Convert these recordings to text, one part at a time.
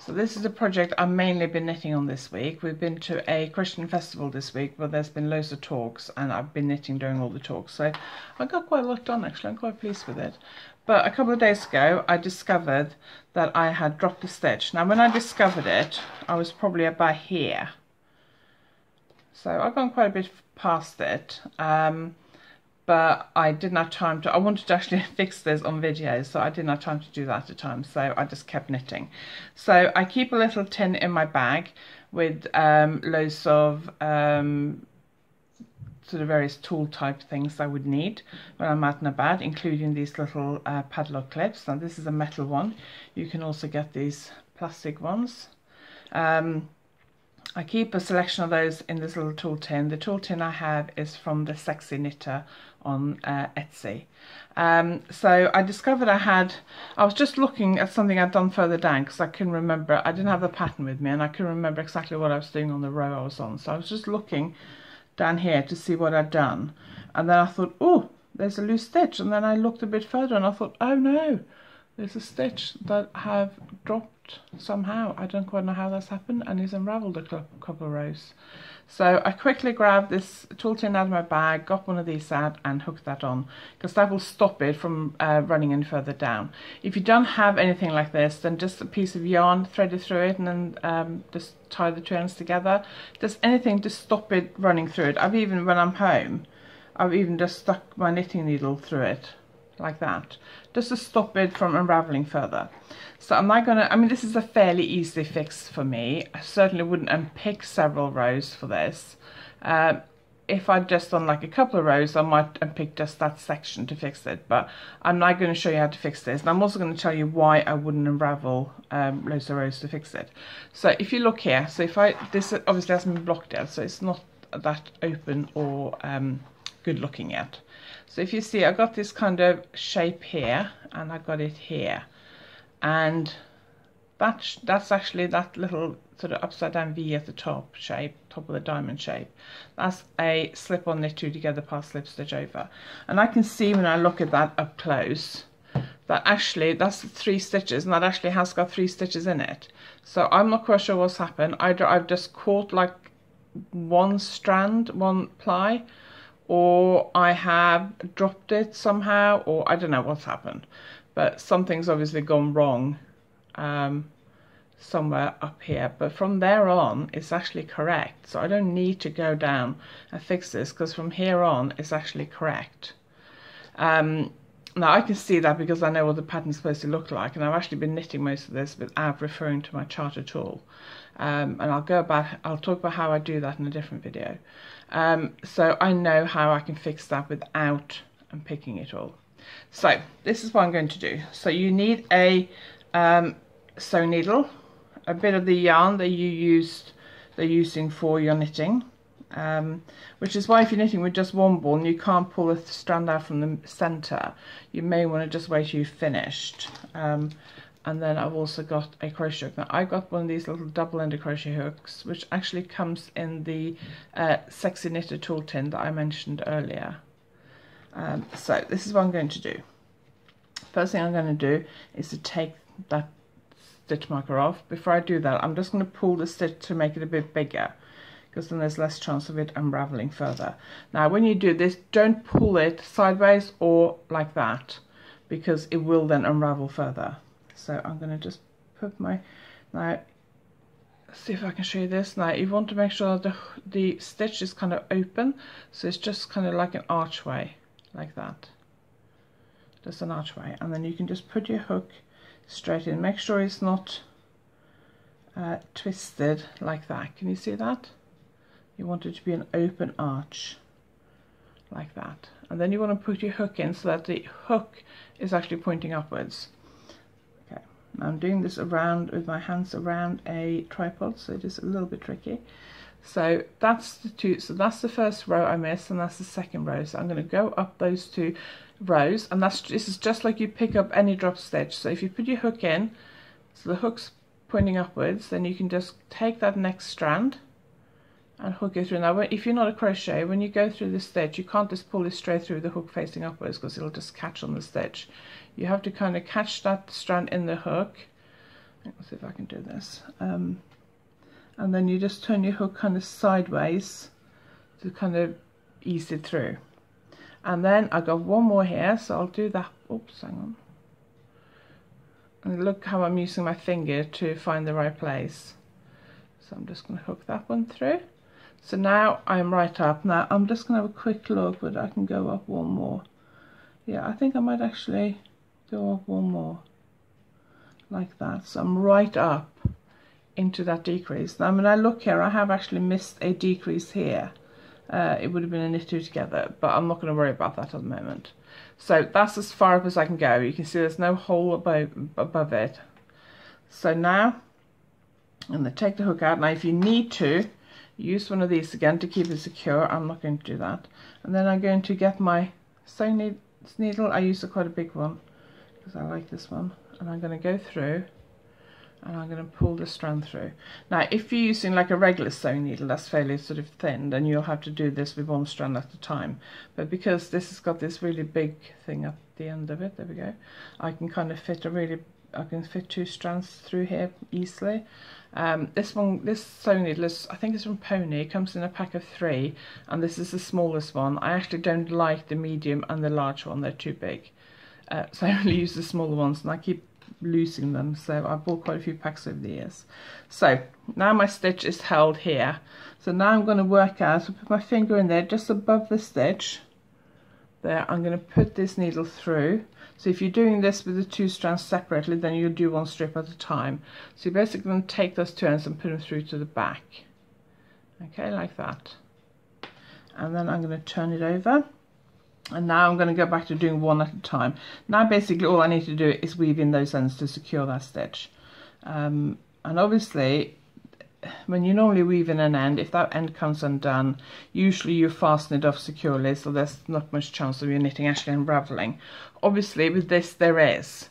So this is a project I've mainly been knitting on this week. We've been to a Christian festival this week where there's been loads of talks, and I've been knitting during all the talks. So I got quite a lot done actually. I'm quite pleased with it. But a couple of days ago I discovered that I had dropped a stitch. Now when I discovered it, I was probably about here. So I've gone quite a bit past it. But I didn't have time to, I wanted to actually fix this on videos, so I didn't have time to do that at the time, so I just kept knitting. So I keep a little tin in my bag with loads of sort of various tool type things I would need when I'm out and about, including these little padlock clips. Now this is a metal one. You can also get these plastic ones. I keep a selection of those in this little tool tin. The tool tin I have is from the Sexy Knitter on Etsy. So I discovered I was just looking at something I'd done further down because I couldn't remember, I didn't have the pattern with me and I couldn't remember exactly what I was doing on the row I was on. So I was just looking down here to see what I'd done. And then I thought, oh, there's a loose stitch. And then I looked a bit further and I thought, oh no, there's a stitch that I have dropped somehow. I don't quite know how that's happened, and it's unravelled a couple of rows. So I quickly grabbed this tool tin out of my bag, got one of these out and hooked that on, because that will stop it from running any further down. If you don't have anything like this, then just a piece of yarn, thread it through it, and then just tie the two ends together. Just anything to stop it running through it. I've even, when I'm home, I've even just stuck my knitting needle through it like that, just to stop it from unraveling further. So I'm not gonna, I mean, this is a fairly easy fix for me. I certainly wouldn't unpick several rows for this. If I'd just done like a couple of rows, I might unpick just that section to fix it, but I'm not going to show you how to fix this. And I'm also going to tell you why I wouldn't unravel loads of rows to fix it. So if you look here, so if this obviously hasn't been blocked out, so it's not that open or good looking yet. So if you see, I've got this kind of shape here and I've got it here, and that's actually that little sort of upside down V at the top shape, top of the diamond shape. That's a slip-on knit two together past slip stitch over, and I can see when I look at that up close that actually that's 3 stitches, and that actually has got 3 stitches in it. So I'm not quite sure what's happened. Either I've just caught like one strand, one ply, or I have dropped it somehow, or I don't know what's happened, but something's obviously gone wrong somewhere up here. But from there on it's actually correct, so I don't need to go down and fix this, because from here on it's actually correct. Now I can see that because I know what the pattern's supposed to look like, and I've actually been knitting most of this without referring to my chart at all. And I'll talk about how I do that in a different video. So I know how I can fix that without unpicking it all. So this is what I'm going to do. So you need a sewing needle, a bit of the yarn that they're using for your knitting, which is why if you're knitting with just one ball and you can't pull a strand out from the center, you may want to just wait till you've finished. And then I've also got a crochet hook. Now I got one of these little double-ended crochet hooks, which actually comes in the Sexy Knitter tool tin that I mentioned earlier. So this is what I'm going to do. First thing I'm going to do is to take that stitch marker off. Before I do that, I'm just going to pull the stitch to make it a bit bigger, because then there's less chance of it unraveling further. Now when you do this, don't pull it sideways or like that, because it will then unravel further. So I'm going to just put my, now see if I can show you this. Now you want to make sure the stitch is kind of open, so it's just kind of like an archway, like that, just an archway, and then you can just put your hook straight in. Make sure it's not twisted like that. Can you see that? You want it to be an open arch like that, and then you want to put your hook in so that the hook is actually pointing upwards. Okay, now I'm doing this around with my hands around a tripod, so it is a little bit tricky. So that's the two, so that's the first row I missed, and that's the second row. So I'm going to go up those 2 rows, and this is just like you pick up any drop stitch. So if you put your hook in, so the hook's pointing upwards, then you can just take that next strand and hook it through. Now if you're not a crochet, when you go through the stitch, you can't just pull it straight through the hook facing upwards, because it'll just catch on the stitch. You have to kind of catch that strand in the hook Let's see if I can do this. And then you just turn your hook kind of sideways to kind of ease it through. And then I got one more here, so I'll do that. Oops, hang on. And look how I'm using my finger to find the right place. So I'm just going to hook that one through. So now I'm right up. Now I'm just going to have a quick look, but I can go up one more. Yeah, I think I might actually go up one more. Like that. So I'm right up into that decrease. Now when I look here, I have actually missed a decrease here. It would have been a knit two together, but I'm not going to worry about that at the moment. So that's as far up as I can go. You can see there's no hole above it. So now I'm going to take the hook out. Now if you need to, use one of these again to keep it secure. I'm not going to do that. And then I'm going to get my sewing needle. I use quite a big one because I like this one. And I'm going to go through and I'm going to pull the strand through. Now if you're using like a regular sewing needle that's fairly sort of thin, then you'll have to do this with one strand at a time. But because this has got this really big thing at the end of it, there we go, I can kind of fit I can fit two strands through here easily. This sewing needle is, I think it's from Pony. It comes in a pack of 3 and this is the smallest one. I actually don't like the medium and the large one, they're too big. So I only use the smaller ones and I keep losing them, so I bought quite a few packs over the years. So now my stitch is held here, so now I'm going to work out, so put my finger in there just above the stitch there. I'm going to put this needle through. So if you're doing this with the 2 strands separately, then you'll do 1 strip at a time. So you're basically going to take those 2 ends and put them through to the back, okay, like that. And then I'm going to turn it over. And now I'm going to go back to doing 1 at a time. Now basically all I need to do is weave in those ends to secure that stitch. And obviously when you normally weave in an end, if that end comes undone, usually you fasten it off securely, so there's not much chance of your knitting actually unravelling. Obviously with this there is,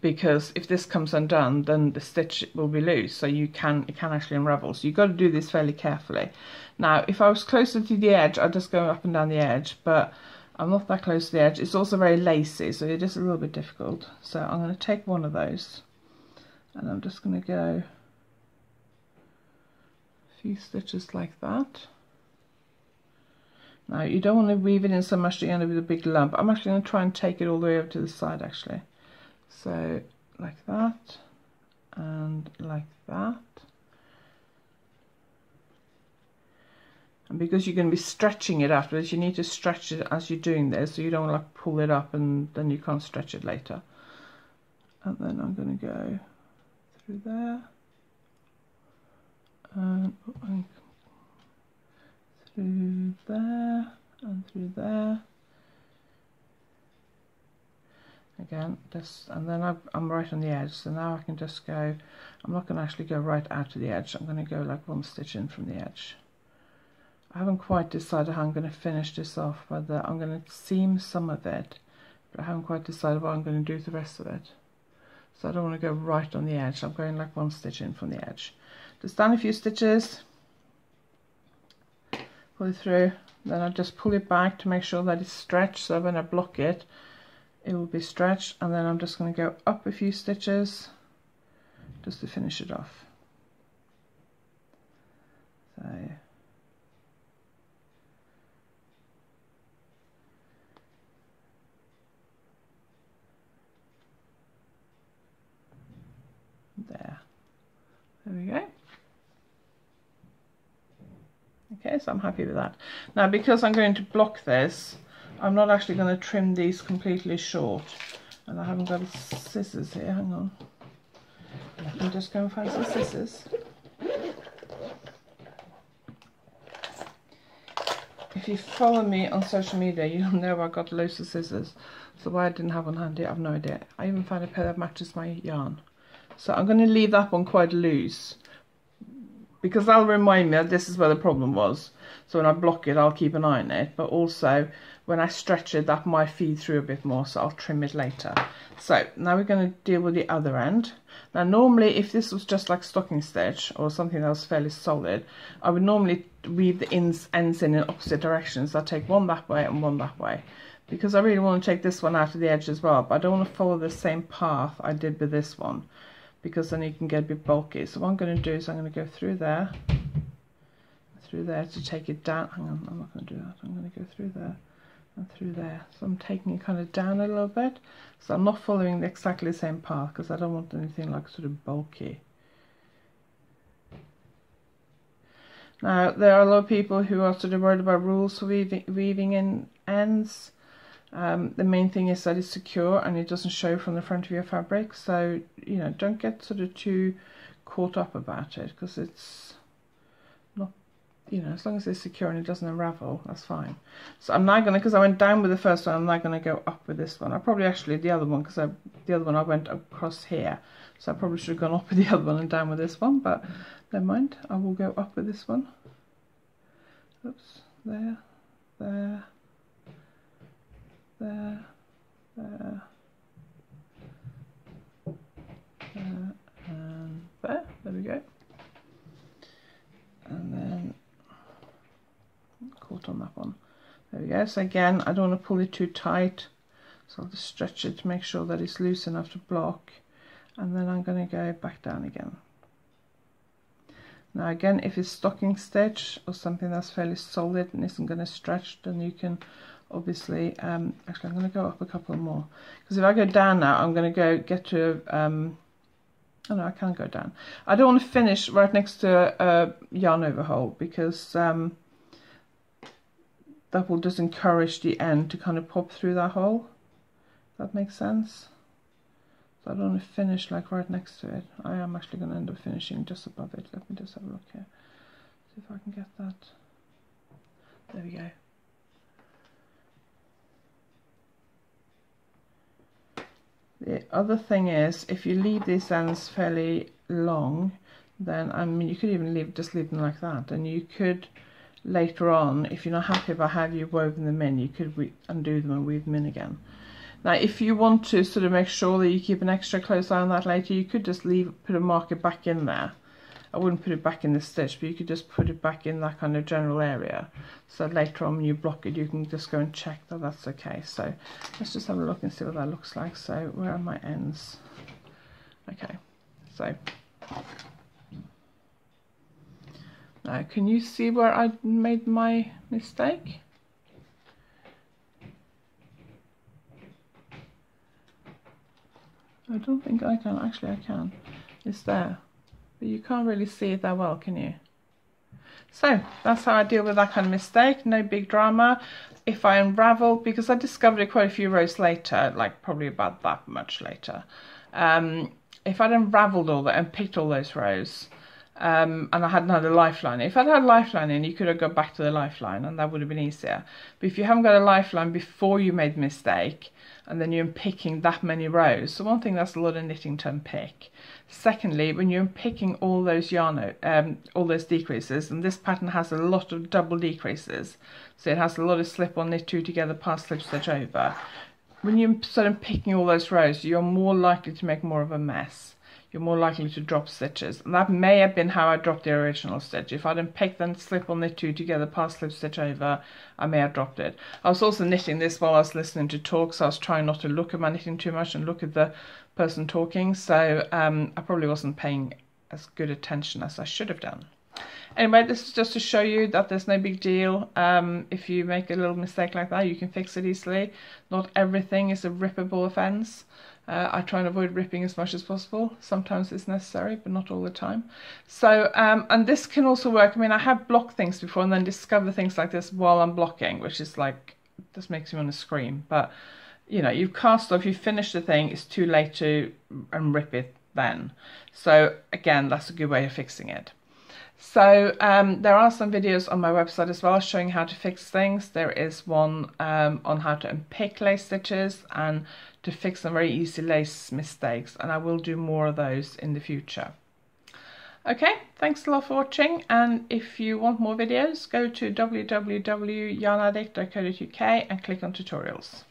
because if this comes undone then the stitch will be loose, so it can actually unravel. So you've got to do this fairly carefully. Now if I was closer to the edge I'd just go up and down the edge, but I'm not that close to the edge. It's also very lacy, so it is a little bit difficult. So I'm going to take one of those and I'm just going to go a few stitches like that. Now you don't want to weave it in so much that you end up with a big lump. I'm actually going to try and take it all the way over to the side actually. So like that and like that. And because you're going to be stretching it afterwards, you need to stretch it as you're doing this, so you don't like pull it up and then you can't stretch it later. And then I'm going to go through there and through there and through there. Again, and then I'm right on the edge, so now I can just go, I'm not going to actually go right out to the edge, I'm going to go like 1 stitch in from the edge. I haven't quite decided how I'm going to finish this off, whether I'm going to seam some of it, but I haven't quite decided what I'm going to do with the rest of it. So I don't want to go right on the edge, I'm going like 1 stitch in from the edge. Just down a few stitches, pull it through, then I just pull it back to make sure that it's stretched, so when I block it, it will be stretched, and then I'm just going to go up a few stitches just to finish it off. So there we go. Okay, so I'm happy with that. Now because I'm going to block this, I'm not actually going to trim these completely short, and I haven't got scissors here. Hang on, I can just go and find some scissors. If you follow me on social media, you'll know I got loads of scissors, so why I didn't have one handy I have no idea. I even found a pair that matches my yarn. So I'm going to leave that one quite loose, because that'll remind me that this is where the problem was. So when I block it, I'll keep an eye on it, but also when I stretch it, that might feed through a bit more, so I'll trim it later. So now we're going to deal with the other end. Now normally, if this was just like stocking stitch or something that was fairly solid, I would normally weave the ends in opposite directions. I'd take one that way and one that way, because I really want to take this one out of the edge as well, but I don't want to follow the same path I did with this one. because then you can get a bit bulky. So what I'm going to do is I'm going to go through there to take it down. Hang on, I'm not going to do that. I'm going to go through there and through there. So I'm taking it kind of down a little bit. So I'm not following exactly the same path because I don't want anything like sort of bulky. Now, there are a lot of people who are sort of worried about rules for weaving in ends. The main thing is that it's secure and it doesn't show from the front of your fabric. So, you know, don't get sort of too caught up about it, because it's not, you know, as long as it's secure and it doesn't unravel, that's fine. So I'm now going to, because I went down with the first one, I'm now going to go up with this one. I probably actually the other one, because the other one I went across here. So I probably should have gone up with the other one and down with this one, but never mind, I will go up with this one. Oops, there, there, there, there, there, and there. There we go. And then caught on that one. There we go. So again, I don't want to pull it too tight, so I'll just stretch it to make sure that it's loose enough to block. And then I'm going to go back down again. Now again, if it's stocking stitch or something that's fairly solid and isn't going to stretch, then you can obviously, actually I'm going to go up a couple more, because if I go down now, I'm going to get to, oh no, I can't go down. I don't want to finish right next to a yarn over hole, because that will just encourage the end to kind of pop through that hole. That makes sense? So I don't want to finish like right next to it. I am actually going to end up finishing just above it. Let me just have a look here. See if I can get that. There we go. The other thing is, if you leave these ends fairly long, then I mean you could even just leave them like that, and you could later on, if you're not happy about how you've woven them in, you could undo them and weave them in again. Now if you want to sort of make sure that you keep an extra close eye on that later, you could just put a marker back in there. I wouldn't put it back in the stitch, but you could just put it back in that kind of general area, so later on when you block it you can just go and check that that's okay. So let's just have a look and see what that looks like. So where are my ends? Okay, so now can you see where I made my mistake? I don't think I can. Actually I can. It's there. But you can't really see it that well, can you? So that's how I deal with that kind of mistake. No big drama. If I unravel, because I discovered it quite a few rows later, like probably about that much later. If I'd unraveled all that and picked all those rows, and I hadn't had a lifeline. If I'd had a lifeline in, you could have gone back to the lifeline and that would have been easier. But if you haven't got a lifeline before you made the mistake, and then you're unpicking that many rows, so one thing, that's a lot of knitting to unpick. Secondly, when you're unpicking all those all those decreases, and this pattern has a lot of double decreases, so it has a lot of slip-on, knit two together, pass slip stitch over. When you start unpicking all those rows, you're more likely to make more of a mess. You're more likely to drop stitches, and that may have been how I dropped the original stitch. If I'd unpicked and slip on knit two together, pass slip stitch over, I may have dropped it. I was also knitting this while I was listening to talk, so I was trying not to look at my knitting too much and look at the person talking, so I probably wasn't paying as good attention as I should have done. Anyway, this is just to show you that there's no big deal. If you make a little mistake like that, you can fix it easily. Not everything is a rippable offence. I try and avoid ripping as much as possible. Sometimes it's necessary, but not all the time. So, and this can also work. I mean, I have blocked things before and then discover things like this while I'm blocking, which is like, this makes me want to scream. But, you know, you've cast off, you finish the thing, it's too late to unrip it then. So, again, that's a good way of fixing it. So there are some videos on my website as well showing how to fix things. There is one on how to unpick lace stitches and to fix some very easy lace mistakes, and I will do more of those in the future. Okay, thanks a lot for watching, and if you want more videos, go to www.yarnaddict.co.uk and click on tutorials.